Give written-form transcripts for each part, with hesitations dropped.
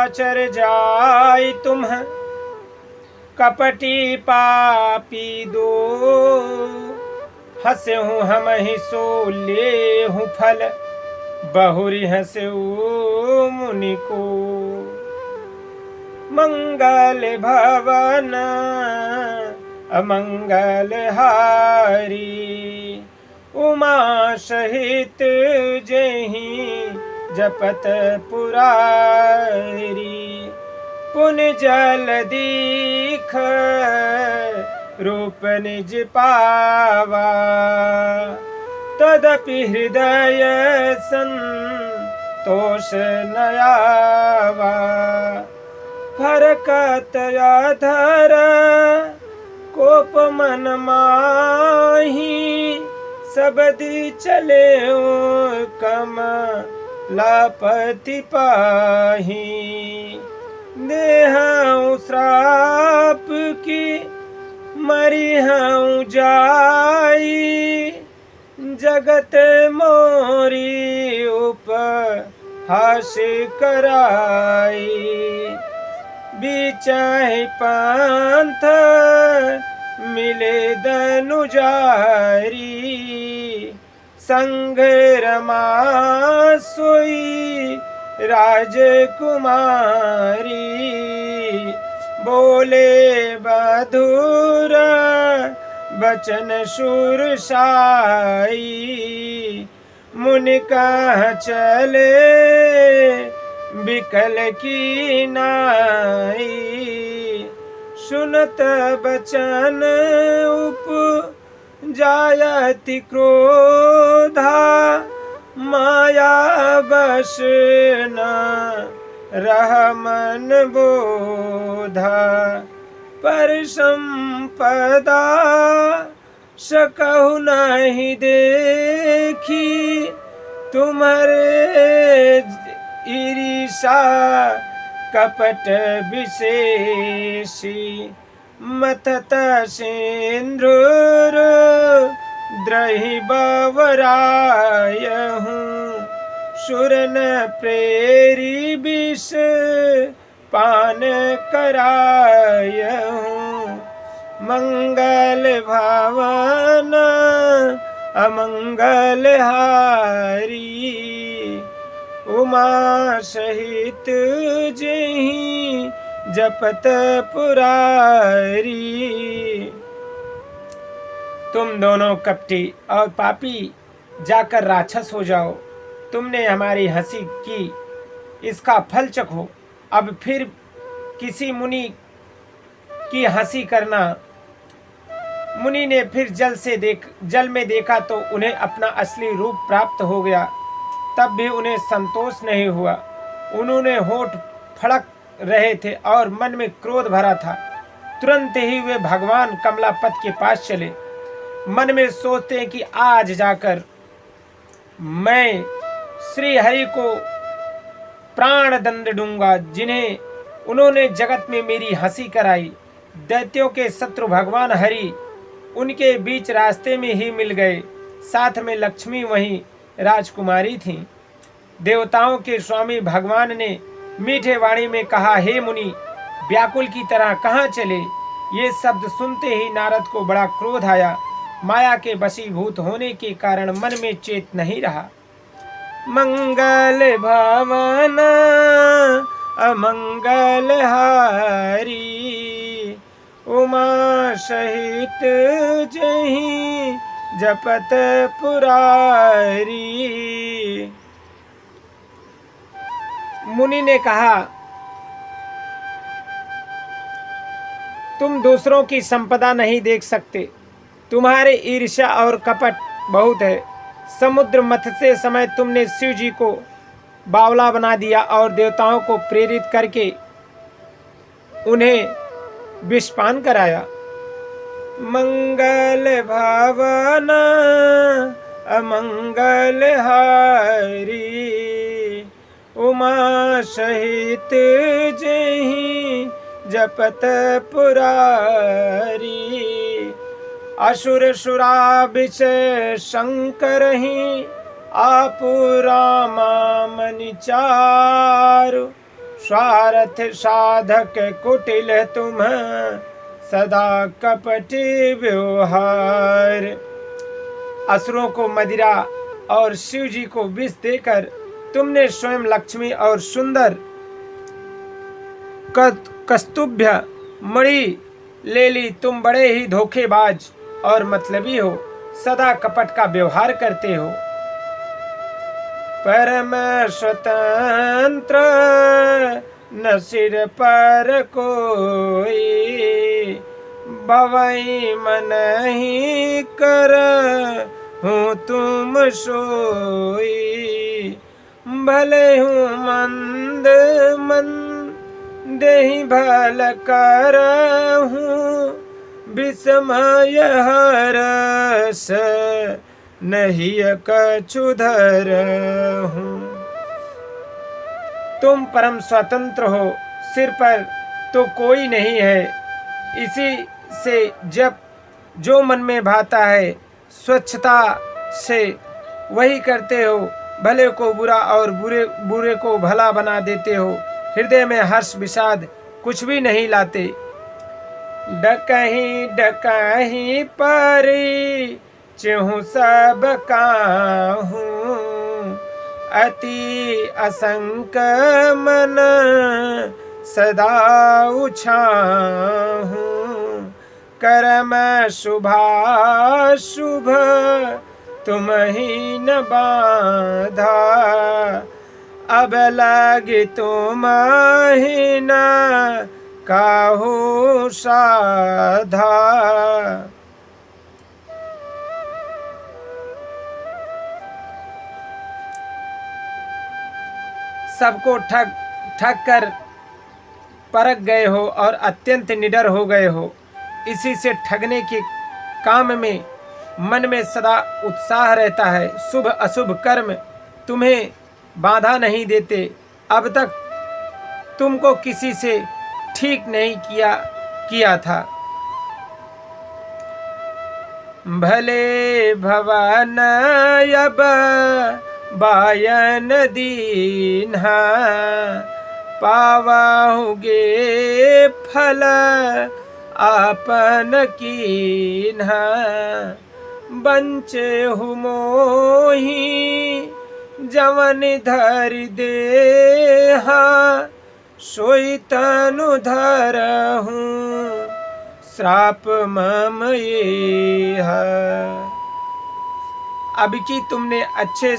निशाचर जाय तुम्ह कपटी पापी दो। हंसहु हम ही सो लेहु फल बहुरी हंसऊ मुनि को। मंगल भवन अमंगल हारी उमा सहित जेहि जपत पुरारी। पुन जल दीख रूप निज पावा तदपि हृदय संतोष नयावा। फरकत अधर कोप मन माही सबदी चले कमलापति पाही। देहु श्राप की मरिहु जाई जगत मोरी उपहास कराई। बिचाहि पंथ मिले दनुजारी संग रमा सोई राजकुमारी। बोले बधुर बचन सुरसाई मुनि कहाँ चले बिकल की नाई। सुनत बचन उपजायति क्रोधा माया बस न रह मन बोधा। पर संपदा सकहु नहीं देखी तुम्हारे ईर्षा कपट विशेषी। मतत सिंधुर द्रहि बवरायहूँ सुरन प्रेरी विष पान करायहूँ। मंगल भवन अमंगल हारी उमा सहित जेहि जपत पुरारी। तुम दोनों कपटी और पापी जाकर राक्षस हो जाओ। तुमने हमारी हंसी की, इसका फल चखो। अब फिर किसी मुनि की हंसी करना। मुनि ने फिर जल में देखा तो उन्हें अपना असली रूप प्राप्त हो गया। तब भी उन्हें संतोष नहीं हुआ। उन्होंने होठ फड़क रहे थे और मन में क्रोध भरा था। तुरंत ही वे भगवान कमलापत के पास चले। मन में सोचते कि आज जाकर मैं श्री हरि को प्राण दंड दूंगा, जिन्हें उन्होंने जगत में मेरी हंसी कराई। दैत्यों के शत्रु भगवान हरि उनके बीच रास्ते में ही मिल गए। साथ में लक्ष्मी वहीं राजकुमारी थीं। देवताओं के स्वामी भगवान ने मीठे वाणी में कहा, हे मुनि, व्याकुल की तरह कहाँ चले? ये शब्द सुनते ही नारद को बड़ा क्रोध आया। माया के वशीभूत होने के कारण मन में चेत नहीं रहा। मंगल भवन अमंगल हारी उमा सहित जेहि जपत पुरारी। मुनि ने कहा, तुम दूसरों की संपदा नहीं देख सकते। तुम्हारे ईर्ष्या और कपट बहुत है। समुद्र मथते समय तुमने शिव जी को बावला बना दिया और देवताओं को प्रेरित करके उन्हें विषपान कराया। मंगल भवन अमंगल हारी उमा सहित जेहि जपत पुरारी। असुर सुरा बिच शंकर ही आपु रामा मनि चारु स्वार्थ साधक कुटिल तुम, सदा कपटी व्यवहार। असुरों को मदिरा और शिव जी को विष देकर तुमने स्वयं लक्ष्मी और सुंदर कस्तुभ्य मणि ले ली। तुम बड़े ही धोखेबाज और मतलबी हो, सदा कपट का व्यवहार करते हो। परम स्वतंत्र न सिर पर कोई, भवई मन ही कर हूँ तुम सोई। भले हूँ मंद मन देहि भल कर हूँ, विस्मय हरस नहीं कछुधर हूँ। तुम परम स्वतंत्र हो, सिर पर तो कोई नहीं है। इसी से जब जो मन में भाता है स्वच्छता से वही करते हो। भले को बुरा और बुरे को भला बना देते हो। हृदय में हर्ष विषाद कुछ भी नहीं लाते। डकही डकही परी चहु सब काहू, अति असंक मन सदा उछाहू। कर्म शुभाशुभ तुम ही न बाधा, अब लगे तुम ही न काहू साधा। सबको ठग कर परख गए हो और अत्यंत निडर हो गए हो। इसी से ठगने के काम में मन में सदा उत्साह रहता है। शुभ अशुभ कर्म तुम्हें बाधा नहीं देते। अब तक तुमको किसी से ठीक नहीं किया था। भले भवन अब बायन दीन्हा, पावाहुगे फल आपन कीन्हा। बंचे हु मोही जवन धरि देहा, सोई तनु धरहूँ श्राप मम येहा। अब की तुमने अच्छे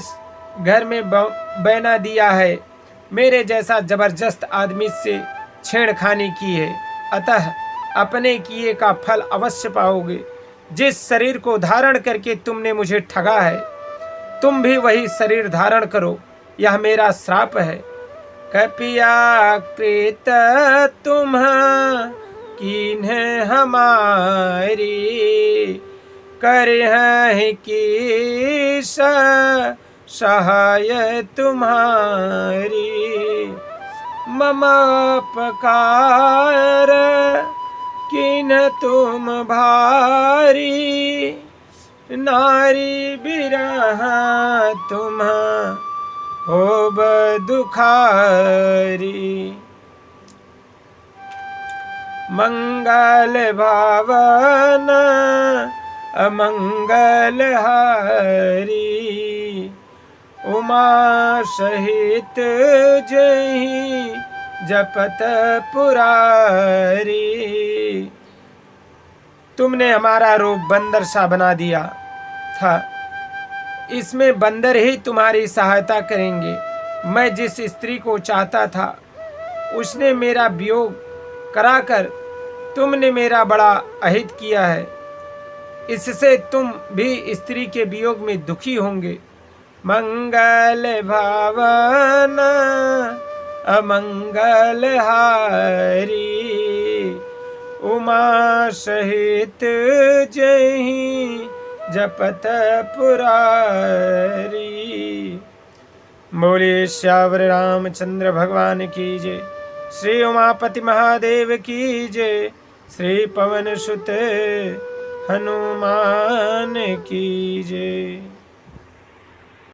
घर में बना दिया है, मेरे जैसा जबरदस्त आदमी से छेड़खानी की है, अतः अपने किए का फल अवश्य पाओगे। जिस शरीर को धारण करके तुमने मुझे ठगा है, तुम भी वही शरीर धारण करो, यह मेरा श्राप है। कपिया कृत तुम कीन्ह हमारी, करे हैं की सहाय तुम्हारी। मम अपकार किन्ह तुम भारी, नारी बिरह तुम होब दुखारी। मंगल भावन अमंगल हारी, उमा सहित जही जपत पुरारी। तुमने हमारा रूप बंदर सा बना दिया था, इसमें बंदर ही तुम्हारी सहायता करेंगे। मैं जिस स्त्री को चाहता था उसने मेरा वियोग कराकर तुमने मेरा बड़ा अहित किया है। इससे तुम भी स्त्री के वियोग में दुखी होंगे। मंगल भावन अमंगल हारी, उमा सहित जही जपत पुरारी। बोले श्यावर रामचंद्र भगवान की जय। श्री उमापति महादेव की जय। श्री पवन सुत हनुमान की जय।